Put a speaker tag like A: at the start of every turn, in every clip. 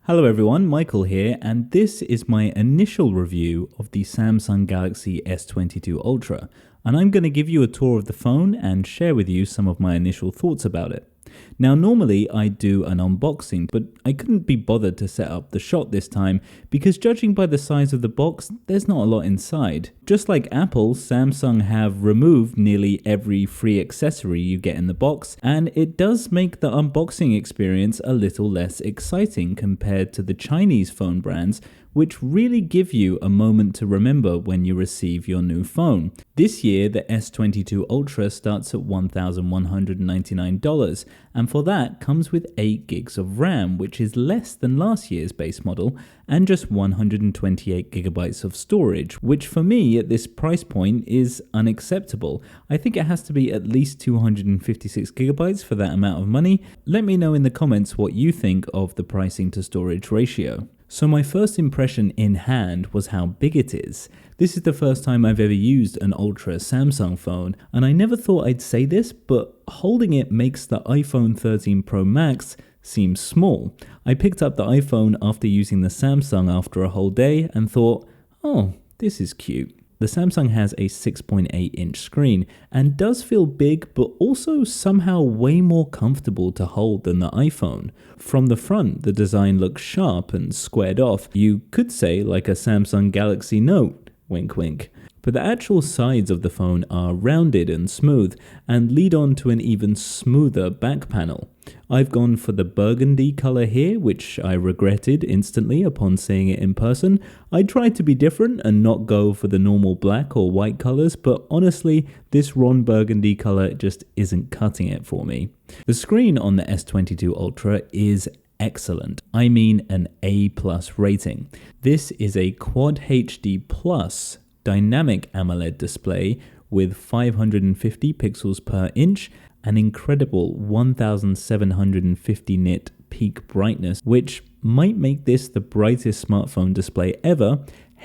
A: Hello everyone, Michael here, and this is my initial review of the Samsung Galaxy S22 Ultra, and I'm going to give you a tour of the phone and share with you some of my initial thoughts about it. Now normally I do an unboxing, but I couldn't be bothered to set up the shot this time because judging by the size of the box, there's not a lot inside. Just like Apple, Samsung have removed nearly every free accessory you get in the box, and it does make the unboxing experience a little less exciting compared to the Chinese phone brands, which really give you a moment to remember when you receive your new phone. This year, the S22 Ultra starts at $1,199, and for that comes with 8 gigs of RAM, which is less than last year's base model, and just 128 gigabytes of storage, which for me at this price point is unacceptable. I think it has to be at least 256 gigabytes for that amount of money. Let me know in the comments what you think of the pricing to storage ratio. So my first impression in hand was how big it is. This is the first time I've ever used an Ultra Samsung phone, and I never thought I'd say this, but holding it makes the iPhone 13 Pro Max seem small. I picked up the iPhone after using the Samsung after a whole day and thought, oh, this is cute. The Samsung has a 6.8-inch screen and does feel big, but also somehow way more comfortable to hold than the iPhone. From the front, the design looks sharp and squared off. You could say like a Samsung Galaxy Note, wink wink. But the actual sides of the phone are rounded and smooth and lead on to an even smoother back panel. I've gone for the burgundy color here, which I regretted instantly upon seeing it in person. I tried to be different and not go for the normal black or white colors, but honestly, this Ron burgundy color just isn't cutting it for me. The screen on the S22 Ultra is excellent. I mean an A+ rating. This is a Quad HD Plus dynamic AMOLED display with 550 pixels per inch, an incredible 1750 nit peak brightness, which might make this the brightest smartphone display ever,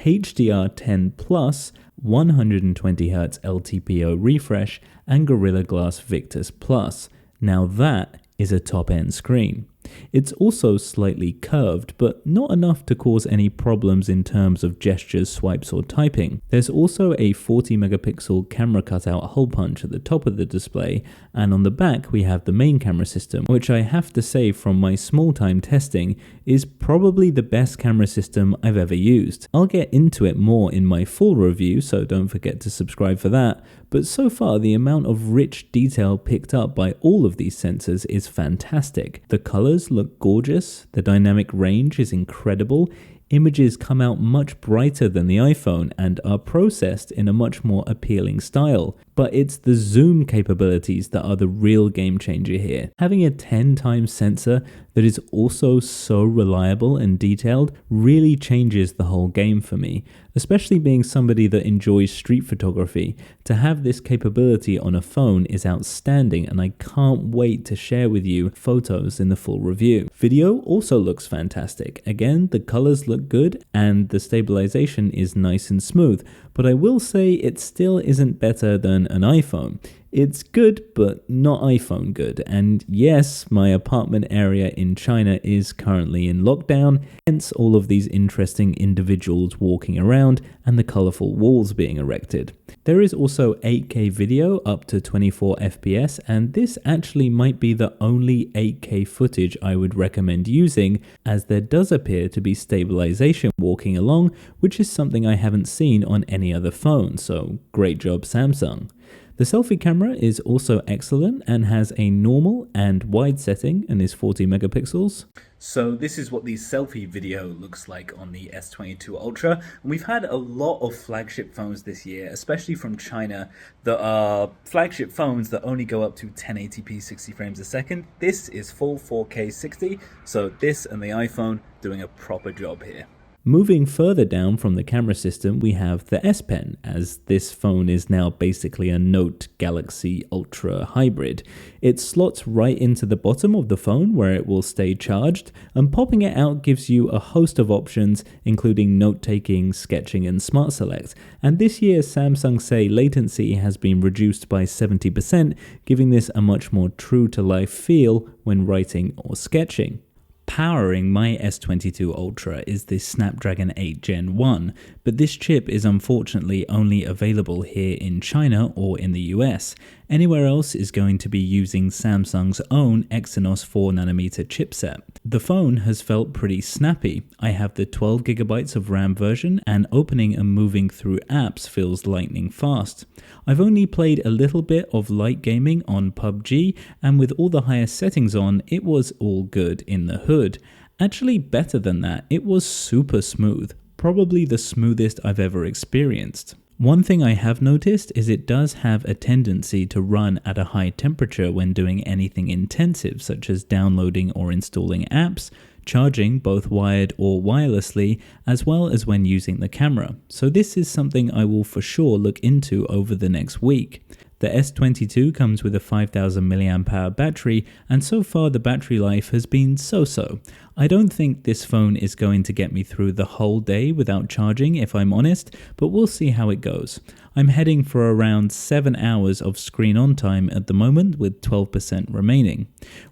A: HDR10+, 120Hz LTPO refresh, and Gorilla Glass Victus Plus. Now that is a top-end screen. It's also slightly curved, but not enough to cause any problems in terms of gestures, swipes, or typing. There's also a 40 megapixel camera cutout hole punch at the top of the display, and on the back we have the main camera system, which I have to say from my small time testing is probably the best camera system I've ever used. I'll get into it more in my full review, so don't forget to subscribe for that, but so far the amount of rich detail picked up by all of these sensors is fantastic. The colors look gorgeous, the dynamic range is incredible, images come out much brighter than the iPhone and are processed in a much more appealing style. But it's the zoom capabilities that are the real game changer here. Having a 10 times sensor that is also so reliable and detailed really changes the whole game for me, especially being somebody that enjoys street photography. To have this capability on a phone is outstanding, and I can't wait to share with you photos in the full review. Video also looks fantastic. Again, the colors look good and the stabilization is nice and smooth, but I will say it still isn't better than an iPhone. It's good, but not iPhone good. And yes, my apartment area in China is currently in lockdown, hence all of these interesting individuals walking around and the colorful walls being erected. There is also 8K video up to 24 FPS, and this actually might be the only 8K footage I would recommend using, as there does appear to be stabilization walking along, which is something I haven't seen on any other phone, so great job Samsung. The selfie camera is also excellent and has a normal and wide setting and is 40 megapixels. So this is what the selfie video looks like on the S22 Ultra. And we've had a lot of flagship phones this year, especially from China, that are flagship phones that only go up to 1080p 60 frames a second. This is full 4K 60, so this and the iPhone doing a proper job here. Moving further down from the camera system, we have the S Pen, as this phone is now basically a Note Galaxy Ultra hybrid. It slots right into the bottom of the phone where it will stay charged, and popping it out gives you a host of options, including note-taking, sketching, and Smart Select. And this year, Samsung say latency has been reduced by 70%, giving this a much more true-to-life feel when writing or sketching. Powering my S22 Ultra is the Snapdragon 8 Gen 1, but this chip is unfortunately only available here in China or in the US. Anywhere else is going to be using Samsung's own Exynos 4nm chipset. The phone has felt pretty snappy. I have the 12GB of RAM version, and opening and moving through apps feels lightning fast. I've only played a little bit of light gaming on PUBG, and with all the highest settings on, it was all good in the hood. Actually, better than that, it was super smooth, probably the smoothest I've ever experienced. One thing I have noticed is it does have a tendency to run at a high temperature when doing anything intensive, such as downloading or installing apps, charging both wired or wirelessly, as well as when using the camera. So this is something I will for sure look into over the next week. The S22 comes with a 5000 mAh battery, and so far the battery life has been so-so. I don't think this phone is going to get me through the whole day without charging, if I'm honest, but we'll see how it goes. I'm heading for around 7 hours of screen on time at the moment, with 12% remaining.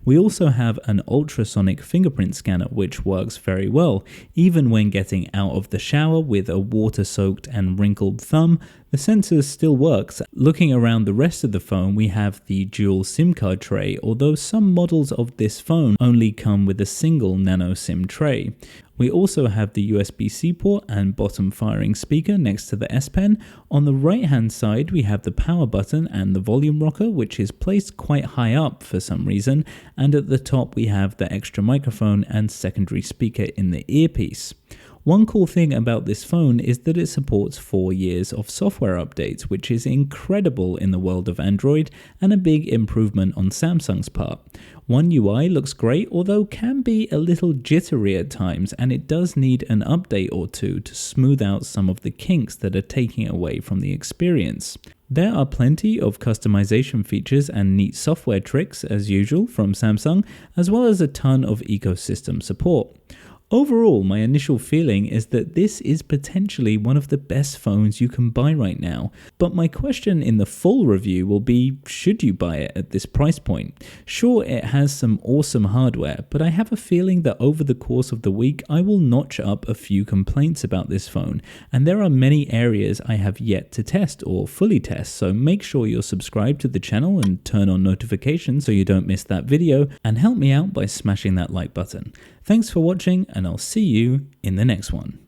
A: We also have an ultrasonic fingerprint scanner which works very well. Even when getting out of the shower with a water-soaked and wrinkled thumb, the sensor still works. Looking around the rest of the phone, we have the dual SIM card tray, although some models of this phone only come with a single nano SIM tray. We also have the USB-C port and bottom firing speaker next to the S Pen. On the right hand side we have the power button and the volume rocker, which is placed quite high up for some reason, and at the top we have the extra microphone and secondary speaker in the earpiece. One cool thing about this phone is that it supports 4 years of software updates, which is incredible in the world of Android and a big improvement on Samsung's part. One UI looks great, although can be a little jittery at times, and it does need an update or two to smooth out some of the kinks that are taking away from the experience. There are plenty of customization features and neat software tricks as usual from Samsung, as well as a ton of ecosystem support. Overall, my initial feeling is that this is potentially one of the best phones you can buy right now, but my question in the full review will be, should you buy it at this price point? Sure, it has some awesome hardware, but I have a feeling that over the course of the week I will notch up a few complaints about this phone, and there are many areas I have yet to test or fully test, so make sure you're subscribed to the channel and turn on notifications so you don't miss that video, and help me out by smashing that like button. Thanks for watching, and I'll see you in the next one.